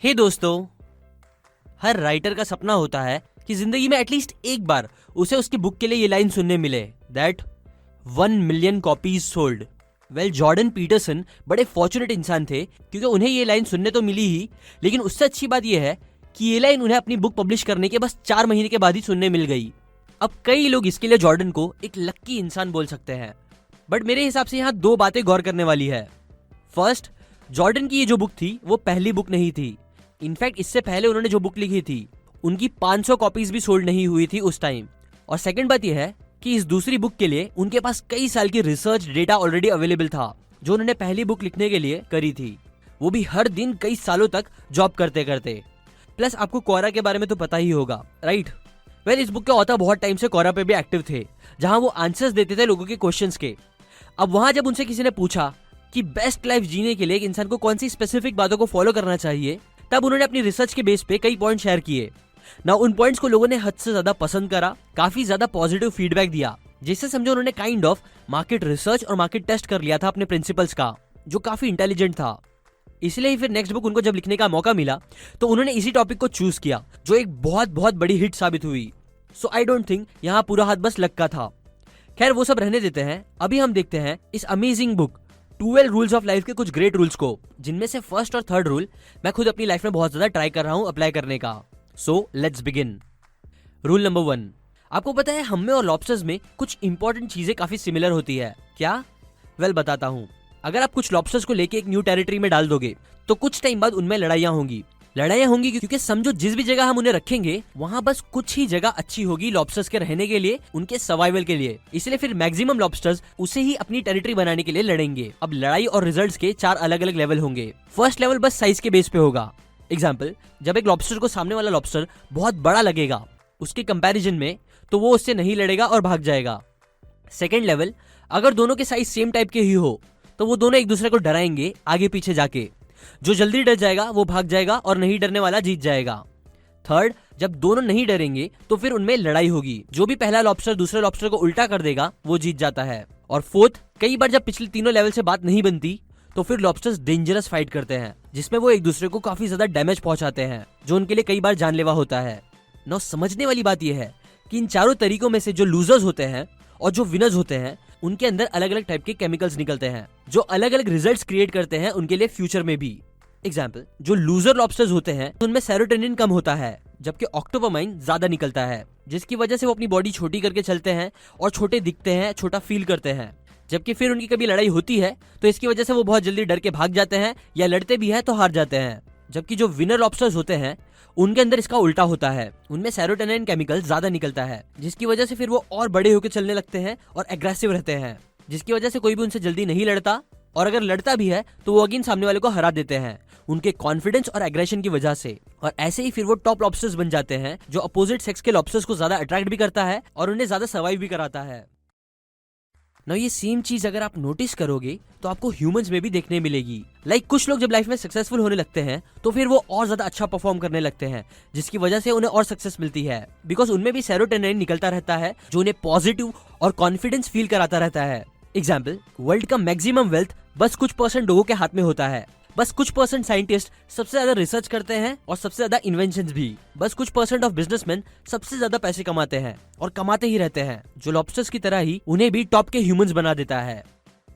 हे दोस्तों, हर राइटर का सपना होता है कि जिंदगी में एटलीस्ट एक बार उसे उसकी बुक के लिए ये लाइन सुनने मिले, that 1 million copies sold. Well, Jordan Peterson बड़े फॉर्चुनेट इंसान थे क्योंकि उन्हें ये लाइन सुनने तो मिली ही, लेकिन उससे अच्छी बात यह है कि ये लाइन उन्हें अपनी बुक पब्लिश करने के बस 4 महीने के बाद ही सुनने मिल गई। अब कई लोग इसके लिए जॉर्डन को एक लक्की इंसान बोल सकते हैं, बट मेरे हिसाब से यहाँ 2 बातें गौर करने वाली है। फर्स्ट, जॉर्डन की ये जो बुक थी वो पहली बुक नहीं थी। इनफैक्ट इससे पहले उन्होंने जो बुक लिखी थी उनकी 500 कॉपीज भी सोल्ड नहीं हुई थी उस टाइम। और सेकंड बात यह है कि इस दूसरी बुक के लिए उनके पास कई साल की रिसर्च डेटा ऑलरेडी अवेलेबल था जो उन्होंने पहली बुक लिखने के लिए करी थी, वो भी हर दिन कई सालों तक जॉब करते करते। प्लस आपको कोरा के बारे में तो पता ही होगा, राइट? वेल, इस बुक के ऑथर बहुत टाइम से कोरा पे भी एक्टिव थे, जहां वो आंसर्स देते थे लोगों के क्वेश्चंस के। अब वहां जब उनसे किसी ने पूछा कि बेस्ट लाइफ जीने के लिए एक इंसान को कौन सी स्पेसिफिक बातों को फॉलो करना चाहिए, तब उन्होंने अपनी रिसर्च के बेस पे कई पॉइंट शेयर किए ना। उन पॉइंट्स को लोगों ने हद से ज्यादा पसंद करा, काफी ज्यादा पॉजिटिव फीडबैक दिया, जिससे समझो उन्होंने काइंड ऑफ मार्केट रिसर्च और मार्केट टेस्ट कर लिया था अपने प्रिंसिपल्स का, जो काफी इंटेलिजेंट था। इसलिए फिर नेक्स्ट बुक उनको जब लिखने का मौका मिला तो उन्होंने इसी टॉपिक को चूज किया, जो एक बहुत बहुत बड़ी हिट साबित हुई। सो आई डोंट थिंक यहाँ पूरा हाथ बस लक का था। खैर, वो सब रहने देते हैं। अभी हम देखते हैं इस amazing book 12 rules of life के कुछ ग्रेट रूल्स को, जिनमें से फर्स्ट और थर्ड रूल मैं खुद अपनी लाइफ में बहुत ज्यादा ट्राई कर रहा हूं अप्लाई करने का। So let's begin. Rule number 1, आपको पता है हम में और लॉबस्टर्स में कुछ इंपॉर्टेंट चीजें काफी सिमिलर होती है। क्या? वेल, बताता हूं। अगर आप कुछ लॉबस्टर्स को लेके एक न्यू टेरिटरी में डाल दोगे तो कुछ टाइम बाद उनमें लड़ाइयां होंगी क्योंकि समझो जिस भी जगह हम उन्हें रखेंगे वहां बस कुछ ही जगह अच्छी होगी लॉबस्टर्स के रहने के लिए, उनके सर्वाइवल के लिए। इसलिए फिर मैक्सिमम लॉबस्टर्स उसे ही अपनी टेरिटरी बनाने के लिए लड़ेंगे। अब लड़ाई और रिजल्ट्स के 4 अलग अलग लेवल होंगे। फर्स्ट लेवल बस साइज के बेस पे होगा। एग्जाम्पल, जब एक लॉबस्टर को सामने वाला लॉबस्टर बहुत बड़ा लगेगा उसके कंपैरिजन में, तो वो उससे नहीं लड़ेगा और भाग जाएगा। सेकेंड लेवल, अगर दोनों के साइज सेम टाइप के ही हो तो वो दोनों एक दूसरे को डराएंगे आगे पीछे जाके। जो जल्दी डर जाएगा वो भाग जाएगा और नहीं डरने वाला जीत जाएगा। थर्ड, जब दोनों नहीं डरेंगे तो फिर उनमें लड़ाई होगी। जो भी पहला लॉबस्टर दूसरे लॉबस्टर को उल्टा कर देगा वो जीत जाता है। और फोर्थ, कई बार जब पिछले तीनों लेवल से बात नहीं बनती तो फिर लॉबस्टर्स डेंजरस फाइट करते हैं, जिसमें वो एक दूसरे को काफी ज्यादा डैमेज पहुंचाते हैं, जो उनके लिए कई बार जानलेवा होता है। नौ, समझने वाली बात यह है कि इन चारों तरीकों में से जो लूजर्स होते हैं और जो विनर्स होते हैं उनके अंदर अलग अलग टाइप के केमिकल्स निकलते हैं जो अलग अलग रिजल्ट्स क्रिएट करते हैं उनके लिए फ्यूचर में भी। एग्जाम्पल, जो लूजर लॉबस्टर्स होते हैं उनमें सेरोटोनिन कम होता है, जबकि ऑक्टोपामाइन ज्यादा निकलता है, जिसकी वजह से वो अपनी बॉडी छोटी करके चलते हैं और छोटे दिखते हैं, छोटा फील करते हैं। जबकि फिर उनकी कभी लड़ाई होती है तो इसकी वजह से वो बहुत जल्दी डर के भाग जाते हैं, या लड़ते भी है तो हार जाते हैं। जबकि जो विनर लॉबस्टर्स होते हैं उनके अंदर इसका उल्टा होता है, उनमें सेरोटोनिन केमिकल ज्यादा निकलता है, जिसकी वजह से फिर वो और बड़े होकर चलने लगते हैं और एग्रेसिव रहते हैं, जिसकी वजह से कोई भी उनसे जल्दी नहीं लड़ता, और अगर लड़ता भी है तो वो अगेन सामने वाले को हरा देते हैं उनके कॉन्फिडेंस और एग्रेशन की वजह से। और ऐसे ही फिर वो टॉप लॉबस्टर्स बन जाते हैं, जो अपोजिट सेक्स के लॉबस्टर्स को ज्यादा अट्रैक्ट भी करता है और उन्हें ज्यादा सर्वाइव भी कराता है। ना ये सेम चीज अगर आप नोटिस करोगे तो आपको ह्यूमंस में भी देखने मिलेगी। लाइक कुछ लोग जब लाइफ में सक्सेसफुल होने लगते हैं तो फिर वो और ज्यादा अच्छा परफॉर्म करने लगते हैं, जिसकी वजह से उन्हें और सक्सेस मिलती है, बिकॉज उनमें भी सेरोटोनिन निकलता रहता है जो उन्हें पॉजिटिव और कॉन्फिडेंस फील कराता रहता है। एग्जाम्पल, वर्ल्ड का मैक्सिमम वेल्थ बस कुछ % लोगों के हाथ में होता है। बस कुछ % साइंटिस्ट सबसे ज्यादा रिसर्च करते हैं और सबसे ज्यादा इन्वेंशंस भी। बस कुछ % ऑफ बिजनेसमैन सबसे ज्यादा पैसे कमाते हैं और कमाते ही रहते हैं, जो लॉबस्टर्स की तरह ही उन्हें भी टॉप के ह्यूमंस बना देता है।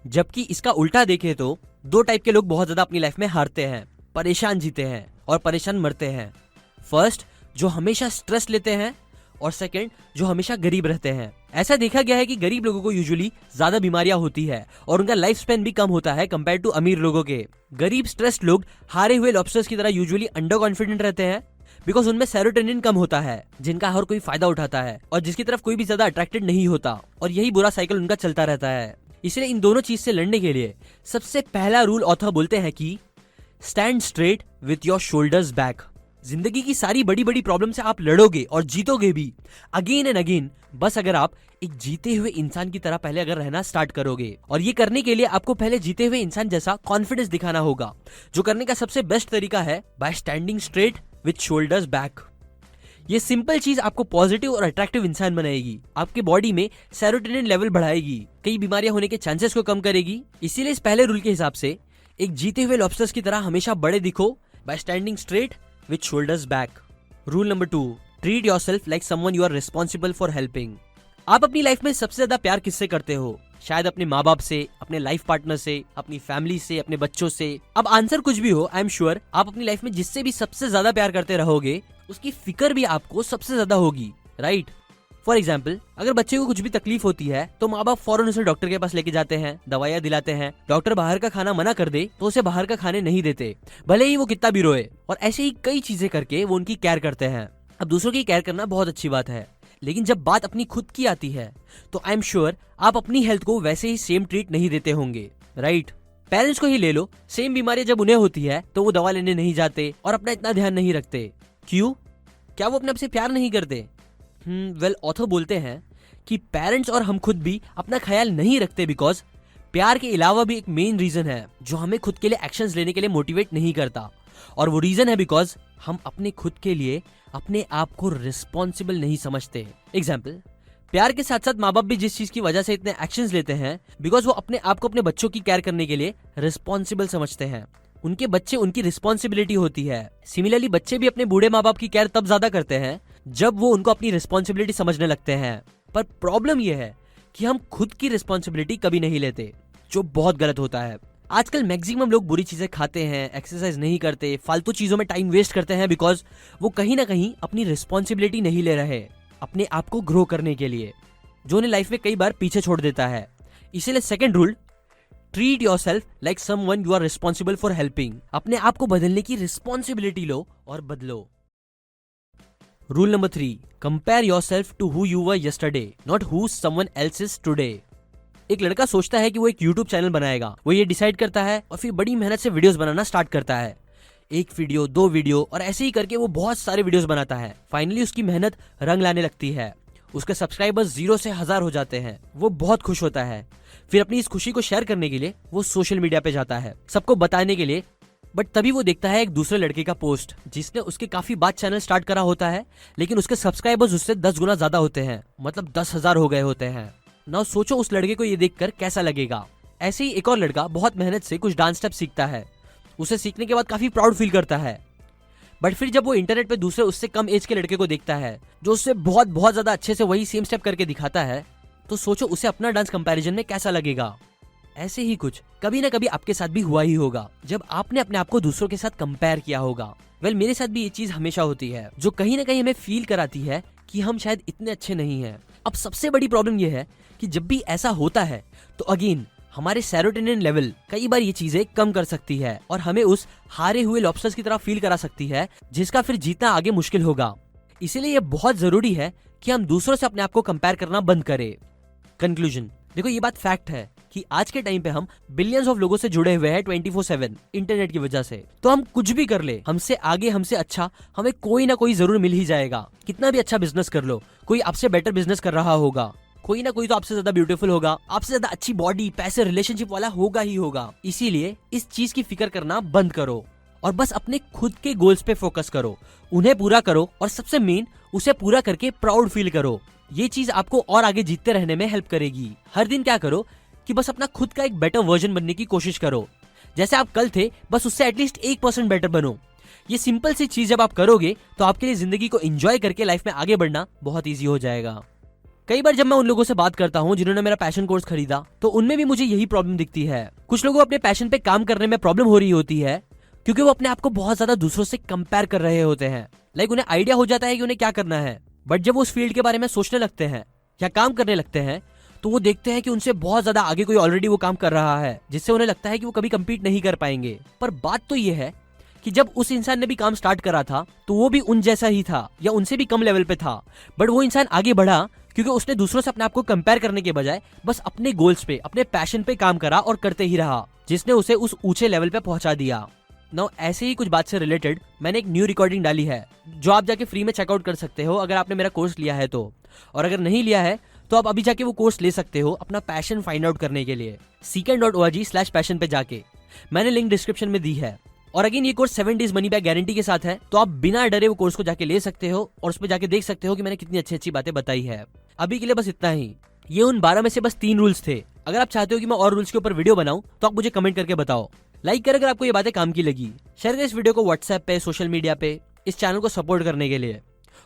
जबकि इसका उल्टा देखें तो 2 टाइप के लोग बहुत ज्यादा अपनी लाइफ में हारते हैं, परेशान जीते हैं और परेशान मरते हैं। फर्स्ट, जो हमेशा स्ट्रेस लेते हैं, और सेकंड, जो हमेशा गरीब रहते हैं। ऐसा देखा गया है कि गरीब लोगों को यूजुअली ज्यादा बीमारियां होती है और उनका लाइफ स्पैन भी कम होता है कंपेयर टू अमीर लोगों के। गरीब स्ट्रेस्ड लोग हारे हुए लॉबस्टर्स की तरह यूजुअली अंडर कॉन्फिडेंट रहते हैं, बिकॉज उनमें सेरोटोनिन कम होता है, जिनका हर कोई फायदा उठाता है और जिसकी तरफ कोई भी ज्यादा अट्रैक्टेड नहीं होता, और यही बुरा साइकिल उनका चलता रहता है। इसलिए इन दोनों चीज से लड़ने के लिए सबसे पहला रूल ऑथर बोलते हैं कि stand straight with your shoulders back. जिंदगी की सारी बड़ी बड़ी प्रॉब्लम से आप लड़ोगे और जीतोगे भी अगेन एंड अगेन, बस अगर आप एक जीते हुए इंसान की तरह पहले अगर रहना स्टार्ट करोगे। और ये करने के लिए आपको पहले जीते हुए इंसान जैसा कॉन्फिडेंस दिखाना होगा, जो करने का सबसे बेस्ट तरीका है bye standing straight with shoulders back. ये सिंपल चीज आपको पॉजिटिव और अट्रैक्टिव इंसान बनाएगी, आपके बॉडी में सेरोटोनिन लेवल बढ़ाएगी, कई बीमारियां होने के चांसेस को कम करेगी। इसीलिए इस पहले रूल के हिसाब से एक जीते हुए लॉबस्टर्स की तरह हमेशा बड़े दिखो, by standing straight with shoulders back. Rule number 2, treat yourself like someone you are responsible for helping. आप अपनी लाइफ में सबसे ज्यादा प्यार किससे करते हो? शायद अपने माँ बाप से, अपने लाइफ पार्टनर से, अपनी फैमिली से, अपने बच्चों से। अब आंसर कुछ भी हो, आई एम श्योर आप अपनी लाइफ में जिससे भी सबसे ज्यादा प्यार करते रहोगे उसकी फिक्र भी आपको सबसे ज्यादा होगी, राइट? फॉर एग्जाम्पल, अगर बच्चे को कुछ भी तकलीफ होती है तो माँ बाप फौरन उसे डॉक्टर के पास लेके जाते हैं, दवाइयाँ दिलाते हैं। डॉक्टर बाहर का खाना मना कर दे तो उसे बाहर का खाने नहीं देते, भले ही वो कितना भी रोए। और ऐसे ही कई चीजें करके वो उनकी केयर करते हैं। अब दूसरों की केयर करना बहुत अच्छी बात है, लेकिन जब बात अपनी खुद की आती है तो आई एम श्योर आप अपनी हेल्थ को वैसे ही सेम ट्रीट नहीं देते होंगे, राइट? पेरेंट्स को ही ले लो, सेम बीमारी जब उन्हें होती है तो वो दवा लेने नहीं जाते और अपना इतना ध्यान नहीं रखते। क्यों? क्या वो अपने आप से प्यार नहीं करते? वेल, ऑथर बोलते हैं कि पेरेंट्स और हम खुद भी अपना ख्याल नहीं रखते बिकॉज प्यार के अलावा भी एक मेन रीजन है जो हमें खुद के लिए एक्शंस लेने के लिए मोटिवेट नहीं करता, और वो रीजन है बिकॉज हम अपने खुद के लिए अपने आप को रिस्पॉन्सिबल नहीं समझते। एग्जाम्पल, प्यार के साथ साथ माँ बाप भी जिस चीज की वजह से इतने एक्शंस लेते हैं बिकॉज वो अपने आप को अपने बच्चों की केयर करने के लिए रिस्पॉन्सिबल समझते हैं। उनके बच्चे उनकी रिस्पॉन्सिबिलिटी होती है। सिमिलरली बच्चे भी अपने बूढ़े माँ बाप की केयर तब ज्यादा करते हैं जब वो उनको अपनी रिस्पॉन्सिबिलिटी समझने लगते हैं। पर प्रॉब्लम यह है कि हम खुद की रिस्पॉन्सिबिलिटी कभी नहीं लेते, जो बहुत गलत होता है। आजकल मैक्सिमम लोग बुरी चीजें खाते हैं, एक्सरसाइज नहीं करते, फालतू चीजों में टाइम वेस्ट करते हैं बिकॉज वो कहीं ना कहीं अपनी रिस्पॉन्सिबिलिटी नहीं ले रहे अपने आप को ग्रो करने के लिए, जो उन्हें लाइफ में कई बार पीछे छोड़ देता है। इसीलिए second rule, treat yourself like someone you are responsible for helping. अपने आप को बदलने की रिस्पॉन्सिबिलिटी लो और बदलो। Rule number 3, compare yourself to who you were yesterday, not who someone else is today. एक लड़का सोचता है कि वो एक YouTube चैनल बनाएगा। वो ये डिसाइड करता है और फिर बड़ी मेहनत से वीडियोस बनाना स्टार्ट करता है। 1 वीडियो, 2 वीडियो और ऐसे ही करके वो बहुत सारे वीडियोस बनाता है। फाइनली उसकी मेहनत रंग लाने लगती है। उसके सब्सक्राइबर्स 0 से 1000 हो जाते हैं। वो बहुत खुश होता है। फिर अपनी इस खुशी को शेयर करने के लिए वो सोशल मीडिया पे जाता है, सबको बताने के लिए। बट तभी वो देखता है एक दूसरे लड़के का पोस्ट जिसने उसके काफी बाद चैनल स्टार्ट करा होता है, लेकिन उसके सब्सक्राइबर्स उससे 10 गुना ज्यादा होते हैं, मतलब 10,000 हो गए होते हैं। नाउ सोचो उस लड़के को ये देखकर कैसा लगेगा। ऐसे ही एक और लड़का बहुत मेहनत से कुछ डांस स्टेप सीखता है। उसे सीखने के बाद काफी प्राउड फील करता है। बट फिर जब वो इंटरनेट पे दूसरे उससे कम एज के लड़के को देखता है जो उससे बहुत बहुत ज्यादा अच्छे से वही सेम स्टेप करके दिखाता है, तो सोचो उसे अपना डांस कंपैरिजन में कैसा लगेगा। ऐसे ही कुछ कभी ना कभी आपके साथ भी हुआ ही होगा जब आपने अपने आप को दूसरों के साथ कंपेयर किया होगा। वेल, मेरे साथ भी ये चीज हमेशा होती है जो कहीं ना कहीं हमें फील कराती है कि हम शायद इतने अच्छे नहीं हैं। अब सबसे बड़ी प्रॉब्लम यह है कि जब भी ऐसा होता है तो अगेन हमारे सेरोटोनिन लेवल कई बार ये चीजें कम कर सकती है और हमें उस हारे हुए लॉबस्टर्स की तरह फील करा सकती है जिसका फिर जीतना आगे मुश्किल होगा। इसीलिए ये बहुत जरूरी है कि हम दूसरों से अपने आप को कंपेयर करना बंद करें। कंक्लूजन, देखो ये बात फैक्ट है कि आज के टाइम पे हम बिलियंस ऑफ लोगों से जुड़े हुए हैं 24/7 इंटरनेट की वजह से। तो हम कुछ भी कर ले, हमसे आगे, हमसे अच्छा हमें कोई ना कोई जरूर मिल ही जाएगा। कितना भी अच्छा बिजनेस कर लो, कोई आपसे बेटर बिजनेस कर रहा होगा, कोई ना कोई तो आपसे ज्यादा ब्यूटीफुल होगा, आपसे ज्यादा अच्छी बॉडी, पैसे, रिलेशनशिप वाला होगा ही होगा। इसीलिए इस चीज की फिक्र करना बंद करो और बस अपने खुद के गोल्स पे फोकस करो, उन्हें पूरा करो और सबसे मेन उसे पूरा करके प्राउड फील करो। ये चीज आपको और आगे जीतते रहने में हेल्प करेगी। हर दिन क्या करो कि बस अपना खुद का एक बेटर वर्जन बनने की कोशिश करो। जैसे आप कल थे बस उससे एटलीस्ट 1% बेटर बनो। ये सिंपल सी चीज जब आप करोगे तो आपके लिए जिंदगी को एंजॉय करके लाइफ में आगे बढ़ना बहुत ईजी हो जाएगा। कई बार जब मैं उन लोगों से बात करता हूँ जिन्होंने मेरा पैशन कोर्स खरीदा, तो उनमें भी मुझे यही प्रॉब्लम दिखती है। कुछ लोगों को अपने पैशन पे काम करने में प्रॉब्लम हो रही होती है क्योंकि वो अपने आप को बहुत ज्यादा दूसरों से कंपेयर कर रहे होते हैं। लाइक उन्हें आइडिया हो जाता है कि उन्हें क्या करना है, बट जब वो उस फील्ड के बारे में सोचने लगते हैं या काम करने लगते हैं तो वो देखते हैं कि उनसे बहुत ज्यादा आगे कोई ऑलरेडी वो काम कर रहा है, जिससे उन्हें लगता है कि वो कभी कम्पीट नहीं कर पाएंगे। पर बात तो ये है कि जब उस इंसान ने भी काम स्टार्ट करा था तो वो भी उन जैसा ही था या उनसे भी कम लेवल पे था, बट वो इंसान आगे बढ़ा क्योंकि उसने दूसरों से अपने आप को कंपेयर करने के बजाय बस अपने गोल्स पे, अपने पैशन पे काम करा और करते ही रहा, जिसने उसे उस ऊंचे लेवल पे पहुंचा दिया। नाउ ऐसे ही कुछ बात से रिलेटेड मैंने एक न्यू रिकॉर्डिंग डाली है जो आप जाके फ्री में चेकआउट कर सकते हो अगर आपने मेरा कोर्स लिया है तो, और अगर नहीं लिया है तो आप अभी जाके वो कोर्स ले सकते हो अपना पैशन फाइंड आउट करने के लिए। seekn.org/passion पे जाके मैंने लिंक डिस्क्रिप्शन में दी है। और अगेन ये course 7 days money back guarantee के साथ है, तो आप बिना डरे वो कोर्स को जाके ले सकते हो और उसमें जाके देख सकते हो कि मैंने कितनी अच्छी अच्छी बातें बताई है। अभी के लिए बस इतना ही। ये उन 12 में से बस 3 रूल्स थे। अगर आप चाहते हो कि मैं और रूल्स के ऊपर वीडियो बनाऊं तो आप मुझे कमेंट करके बताओ। लाइक कर अगर आपको ये बातें काम की लगी, शेयर करें इस वीडियो को व्हाट्सएप पे, सोशल मीडिया पे, इस चैनल को सपोर्ट करने के लिए,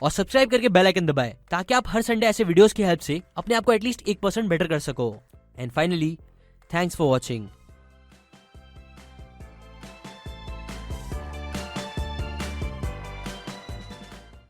और सब्सक्राइब करके बेल आइकन दबाएं ताकि आप हर संडे ऐसे वीडियोस की हेल्प से अपने आप को एटलीस्ट 1% बेटर कर सको। And finally, thanks for watching.